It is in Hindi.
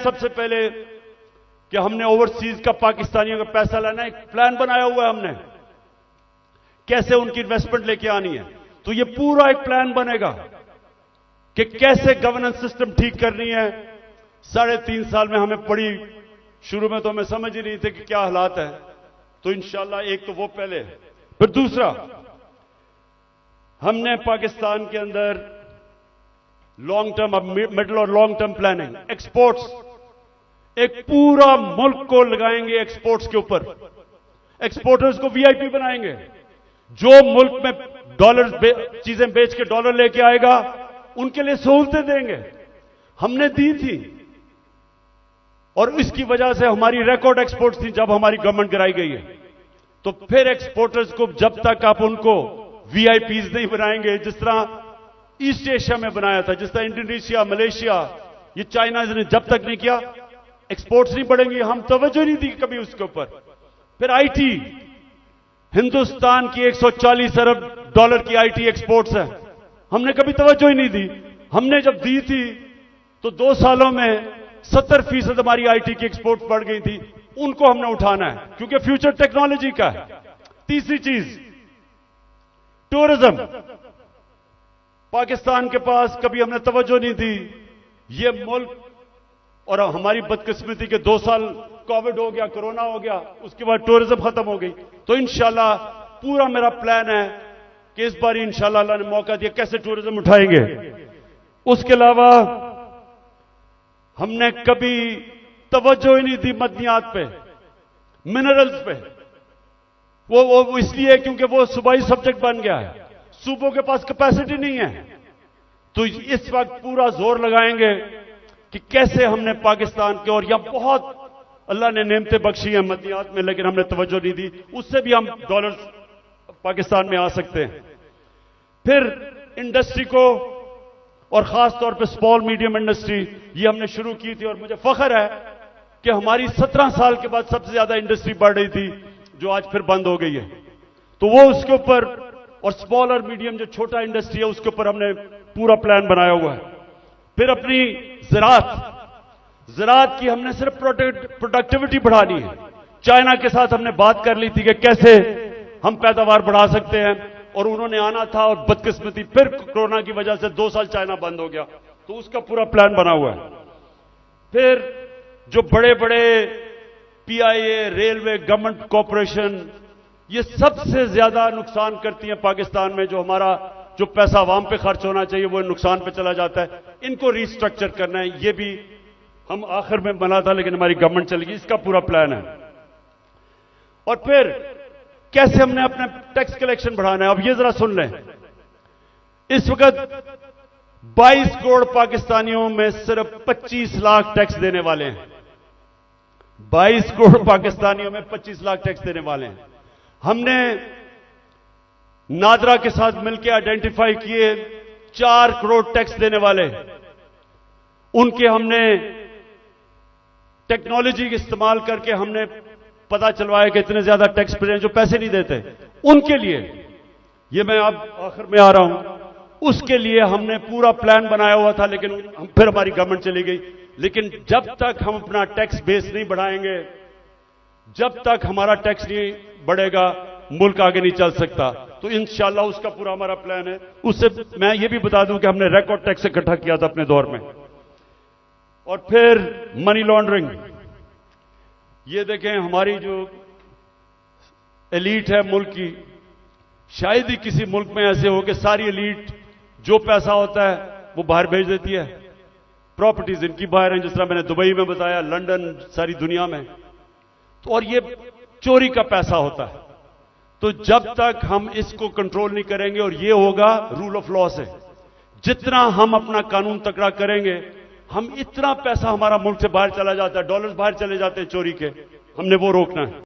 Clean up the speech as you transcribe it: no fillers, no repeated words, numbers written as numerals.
सबसे पहले कि हमने ओवरसीज का पाकिस्तानियों का पैसा लाना, एक प्लान बनाया हुआ है हमने, कैसे उनकी इन्वेस्टमेंट लेके आनी है। तो ये पूरा एक प्लान बनेगा कि कैसे गवर्नेंस सिस्टम ठीक करनी है। 3.5 साल में हमें पड़ी, शुरू में तो हमें समझ ही नहीं थे कि क्या हालात है। तो इंशाल्लाह एक तो वो पहले, फिर दूसरा, हमने पाकिस्तान के अंदर लॉन्ग टर्म, मिडिल और लॉन्ग टर्म प्लानिंग, एक्सपोर्ट्स, एक पूरा मुल्क को लगाएंगे एक्सपोर्ट्स के ऊपर। एक्सपोर्टर्स को वीआईपी बनाएंगे। जो मुल्क में डॉलर चीजें बेच के डॉलर लेके आएगा उनके लिए सहूलतें देंगे। हमने दी थी और इसकी वजह से हमारी रिकॉर्ड एक्सपोर्ट्स थी जब हमारी गवर्नमेंट गिराई गई है। तो फिर एक्सपोर्टर्स को जब तक आप उनको वीआईपीज नहीं बनाएंगे, जिस तरह ईस्ट एशिया में बनाया था, जिस तरह इंडोनेशिया, मलेशिया, ये चाइना ने जब तक नहीं किया, एक्सपोर्ट्स नहीं बढ़ेंगी। हम तवज्जो नहीं दी कभी उसके ऊपर। फिर आईटी, हिंदुस्तान की 140 अरब डॉलर की आईटी एक्सपोर्ट्स है, हमने कभी तवज्जो ही नहीं दी। हमने जब दी थी तो 2 सालों में 70% हमारी आईटी की एक्सपोर्ट बढ़ गई थी। उनको हमने उठाना है क्योंकि फ्यूचर टेक्नोलॉजी का है। तीसरी चीज, टूरिज्म। पाकिस्तान के पास कभी हमने तवज्जो नहीं दी। ये मुल्क, और हमारी बदकिस्मती के 2 साल कोविड हो गया, कोरोना हो गया, उसके बाद टूरिज्म खत्म हो गई। तो इंशाल्लाह पूरा मेरा प्लान है कि इस बार इंशाल्लाह अल्लाह ने मौका दिया, कैसे टूरिज्म उठाएंगे। उसके अलावा हमने कभी तवज्जो ही नहीं दी मदनियात पे, मिनरल्स पे। वो इसलिए क्योंकि वो सूबाई सब्जेक्ट बन गया है, सूबों के पास कैपेसिटी नहीं है। तो इस वक्त पूरा जोर लगाएंगे कि कैसे हमने पाकिस्तान के, और यहां बहुत अल्लाह ने नेमतें बख्शी हैं मदनियात में, लेकिन हमने तवज्जो नहीं दी, उससे भी हम डॉलर्स पाकिस्तान में आ सकते हैं। फिर इंडस्ट्री को, और खास तौर पे स्मॉल मीडियम इंडस्ट्री, ये हमने शुरू की थी और मुझे फख्र है कि हमारी 17 साल के बाद सबसे ज्यादा इंडस्ट्री बढ़ रही थी, जो आज फिर बंद हो गई है। तो वो उसके ऊपर, और स्मॉल और मीडियम जो छोटा इंडस्ट्री है उसके ऊपर हमने पूरा प्लान बनाया हुआ है। फिर अपनी ज़राअत की हमने सिर्फ प्रोडक्टिविटी बढ़ानी है। चाइना के साथ हमने बात कर ली थी कि कैसे हम पैदावार बढ़ा सकते हैं, और उन्होंने आना था, और बदकिस्मती फिर कोरोना की वजह से 2 साल चाइना बंद हो गया। तो उसका पूरा प्लान बना हुआ है। फिर जो बड़े बड़े पीआईए, रेलवे, गवर्नमेंट कॉरपोरेशन, ये सबसे ज्यादा नुकसान करती हैं पाकिस्तान में। जो हमारा जो पैसा आवाम पे खर्च होना चाहिए वो नुकसान पे चला जाता है। इनको रिस्ट्रक्चर करना है। ये भी हम आखिर में बना था, लेकिन हमारी गवर्नमेंट चली गई। इसका पूरा प्लान है। और फिर कैसे हमने अपना टैक्स कलेक्शन बढ़ाना है। अब ये जरा सुन लें, इस वक्त 22 करोड़ पाकिस्तानियों में सिर्फ 25 लाख टैक्स देने वाले हैं। 22 करोड़ पाकिस्तानियों में 25 लाख टैक्स देने वाले हैं। हमने नादरा के साथ मिलकर आइडेंटिफाई किए 4 करोड़ टैक्स देने वाले, उनके हमने टेक्नोलॉजी का इस्तेमाल करके हमने पता चलवाया कि इतने ज्यादा टैक्स पेयर जो पैसे नहीं देते, उनके लिए, ये मैं अब आखिर में आ रहा हूं, उसके लिए हमने पूरा प्लान बनाया हुआ था, लेकिन फिर हमारी गवर्नमेंट चली गई। लेकिन जब तक हम अपना टैक्स बेस नहीं बढ़ाएंगे, जब तक हमारा टैक्स नहीं बढ़ेगा, मुल्क आगे नहीं चल सकता। तो इंशाल्लाह उसका पूरा हमारा प्लान है। उससे मैं ये भी बता दूं कि हमने रिकॉर्ड टैक्स इकट्ठा किया था अपने दौर में। और फिर मनी लॉन्ड्रिंग, ये देखें हमारी जो एलीट है मुल्क की, शायद ही किसी मुल्क में ऐसे हो कि सारी एलीट जो पैसा होता है वो बाहर भेज देती है। प्रॉपर्टीज इनकी बाहर हैं, जिस तरह मैंने दुबई में बताया, लंदन, सारी दुनिया में। तो और ये चोरी का पैसा होता है। तो जब तक हम इसको कंट्रोल नहीं करेंगे, और ये होगा रूल ऑफ लॉ से, जितना हम अपना कानून तकड़ा करेंगे, हम इतना पैसा हमारा मुल्क से बाहर चला जाता है, डॉलर्स बाहर चले जाते हैं चोरी के, हमने वो रोकना है।